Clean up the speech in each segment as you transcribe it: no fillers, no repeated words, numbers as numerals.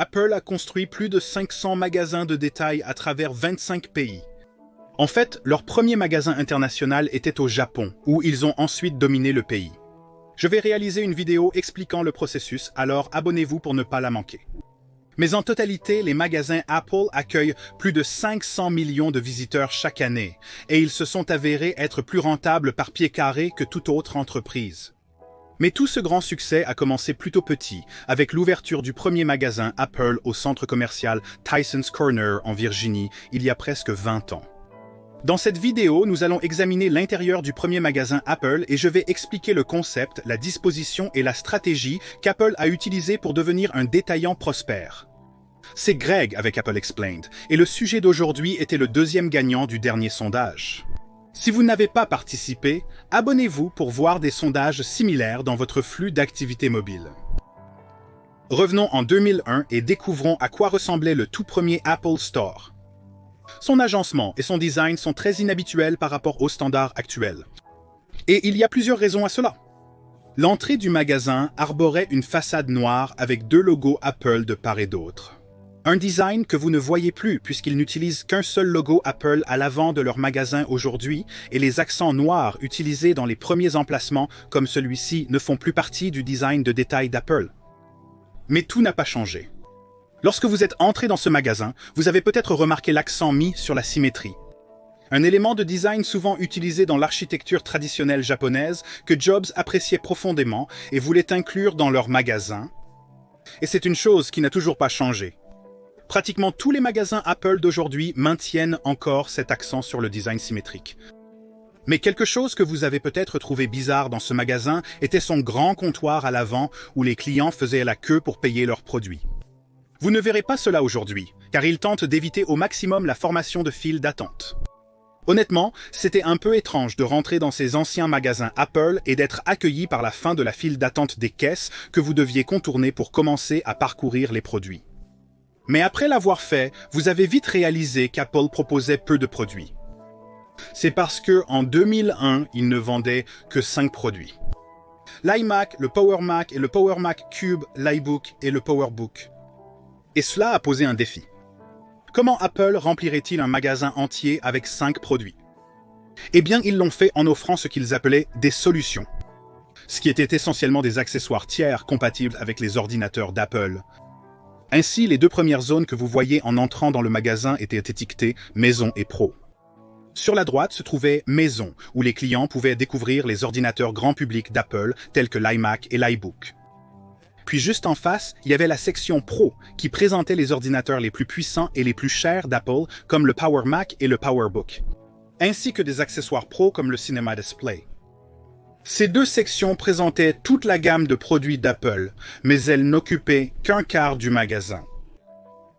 Apple a construit plus de 500 magasins de détail à travers 25 pays. En fait, leur premier magasin international était au Japon, où ils ont ensuite dominé le pays. Je vais réaliser une vidéo expliquant le processus, alors abonnez-vous pour ne pas la manquer. Mais en totalité, les magasins Apple accueillent plus de 500 millions de visiteurs chaque année, et ils se sont avérés être plus rentables par pied carré que toute autre entreprise. Mais tout ce grand succès a commencé plutôt petit, avec l'ouverture du premier magasin Apple au centre commercial Tysons Corner en Virginie, il y a presque 20 ans. Dans cette vidéo, nous allons examiner l'intérieur du premier magasin Apple et je vais expliquer le concept, la disposition et la stratégie qu'Apple a utilisée pour devenir un détaillant prospère. C'est Greg avec Apple Explained, et le sujet d'aujourd'hui était le deuxième gagnant du dernier sondage. Si vous n'avez pas participé, abonnez-vous pour voir des sondages similaires dans votre flux d'activités mobiles. Revenons en 2001 et découvrons à quoi ressemblait le tout premier Apple Store. Son agencement et son design sont très inhabituels par rapport aux standards actuels. Et il y a plusieurs raisons à cela. L'entrée du magasin arborait une façade noire avec deux logos Apple de part et d'autre. Un design que vous ne voyez plus puisqu'ils n'utilisent qu'un seul logo Apple à l'avant de leur magasin aujourd'hui et les accents noirs utilisés dans les premiers emplacements comme celui-ci ne font plus partie du design de détail d'Apple. Mais tout n'a pas changé. Lorsque vous êtes entré dans ce magasin, vous avez peut-être remarqué l'accent mis sur la symétrie. Un élément de design souvent utilisé dans l'architecture traditionnelle japonaise que Jobs appréciait profondément et voulait inclure dans leur magasin. Et c'est une chose qui n'a toujours pas changé. Pratiquement tous les magasins Apple d'aujourd'hui maintiennent encore cet accent sur le design symétrique. Mais quelque chose que vous avez peut-être trouvé bizarre dans ce magasin était son grand comptoir à l'avant où les clients faisaient la queue pour payer leurs produits. Vous ne verrez pas cela aujourd'hui, car ils tentent d'éviter au maximum la formation de files d'attente. Honnêtement, c'était un peu étrange de rentrer dans ces anciens magasins Apple et d'être accueilli par la fin de la file d'attente des caisses que vous deviez contourner pour commencer à parcourir les produits. Mais après l'avoir fait, vous avez vite réalisé qu'Apple proposait peu de produits. C'est parce que en 2001, ils ne vendaient que 5 produits. L'iMac, le Power Mac et le Power Mac Cube, l'iBook et le PowerBook. Et cela a posé un défi. Comment Apple remplirait-il un magasin entier avec 5 produits? Eh bien, ils l'ont fait en offrant ce qu'ils appelaient des solutions. Ce qui était essentiellement des accessoires tiers compatibles avec les ordinateurs d'Apple. Ainsi, les deux premières zones que vous voyez en entrant dans le magasin étaient étiquetées Maison et Pro. Sur la droite se trouvait Maison, où les clients pouvaient découvrir les ordinateurs grand public d'Apple, tels que l'iMac et l'iBook. Puis juste en face, il y avait la section Pro, qui présentait les ordinateurs les plus puissants et les plus chers d'Apple, comme le Power Mac et le PowerBook, ainsi que des accessoires Pro comme le Cinema Display. Ces deux sections présentaient toute la gamme de produits d'Apple, mais elles n'occupaient qu'un quart du magasin.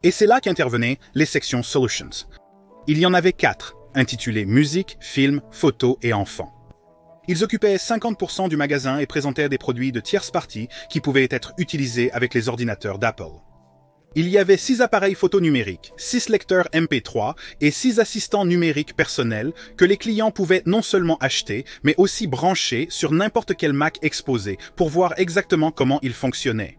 Et c'est là qu'intervenaient les sections Solutions. Il y en avait 4, intitulées Musique, Film, Photos et Enfants. Ils occupaient 50% du magasin et présentaient des produits de tierce partie qui pouvaient être utilisés avec les ordinateurs d'Apple. Il y avait 6 appareils photo numériques, 6 lecteurs MP3 et 6 assistants numériques personnels que les clients pouvaient non seulement acheter, mais aussi brancher sur n'importe quel Mac exposé pour voir exactement comment il fonctionnait.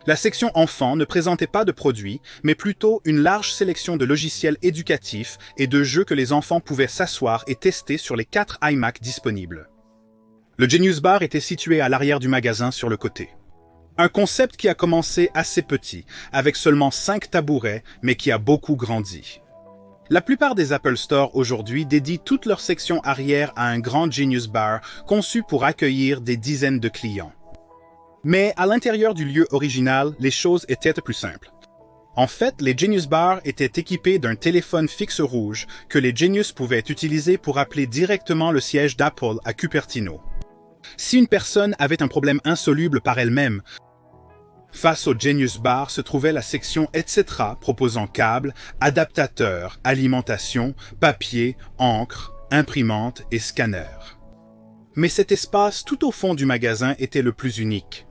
La section enfants ne présentait pas de produits, mais plutôt une large sélection de logiciels éducatifs et de jeux que les enfants pouvaient s'asseoir et tester sur les 4 iMac disponibles. Le Genius Bar était situé à l'arrière du magasin sur le côté. Un concept qui a commencé assez petit, avec seulement 5 tabourets, mais qui a beaucoup grandi. La plupart des Apple Store aujourd'hui dédient toute leur section arrière à un grand Genius Bar conçu pour accueillir des dizaines de clients. Mais à l'intérieur du lieu original, les choses étaient plus simples. En fait, les Genius Bar étaient équipés d'un téléphone fixe rouge que les Genius pouvaient utiliser pour appeler directement le siège d'Apple à Cupertino. Si une personne avait un problème insoluble par elle-même, face au Genius Bar se trouvait la section etc. proposant câbles, adaptateurs, alimentation, papier, encre, imprimante et scanner. Mais cet espace tout au fond du magasin était le plus unique.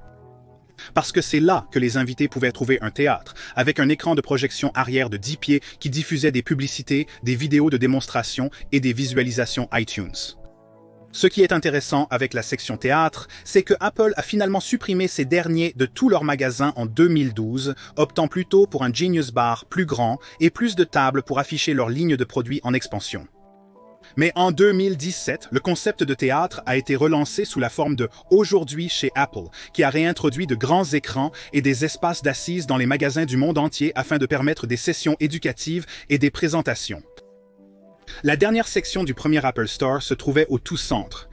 Parce que c'est là que les invités pouvaient trouver un théâtre, avec un écran de projection arrière de 10 pieds qui diffusait des publicités, des vidéos de démonstration et des visualisations iTunes. Ce qui est intéressant avec la section théâtre, c'est que Apple a finalement supprimé ces derniers de tous leurs magasins en 2012, optant plutôt pour un Genius Bar plus grand et plus de tables pour afficher leur ligne de produits en expansion. Mais en 2017, le concept de théâtre a été relancé sous la forme de Aujourd'hui chez Apple, qui a réintroduit de grands écrans et des espaces d'assises dans les magasins du monde entier afin de permettre des sessions éducatives et des présentations. La dernière section du premier Apple Store se trouvait au tout centre.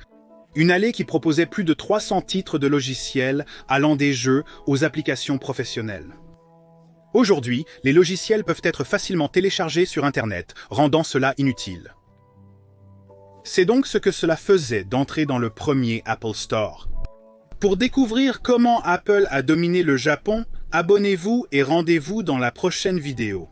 Une allée qui proposait plus de 300 titres de logiciels allant des jeux aux applications professionnelles. Aujourd'hui, les logiciels peuvent être facilement téléchargés sur Internet, rendant cela inutile. C'est donc ce que cela faisait d'entrer dans le premier Apple Store. Pour découvrir comment Apple a dominé le Japon, abonnez-vous et rendez-vous dans la prochaine vidéo.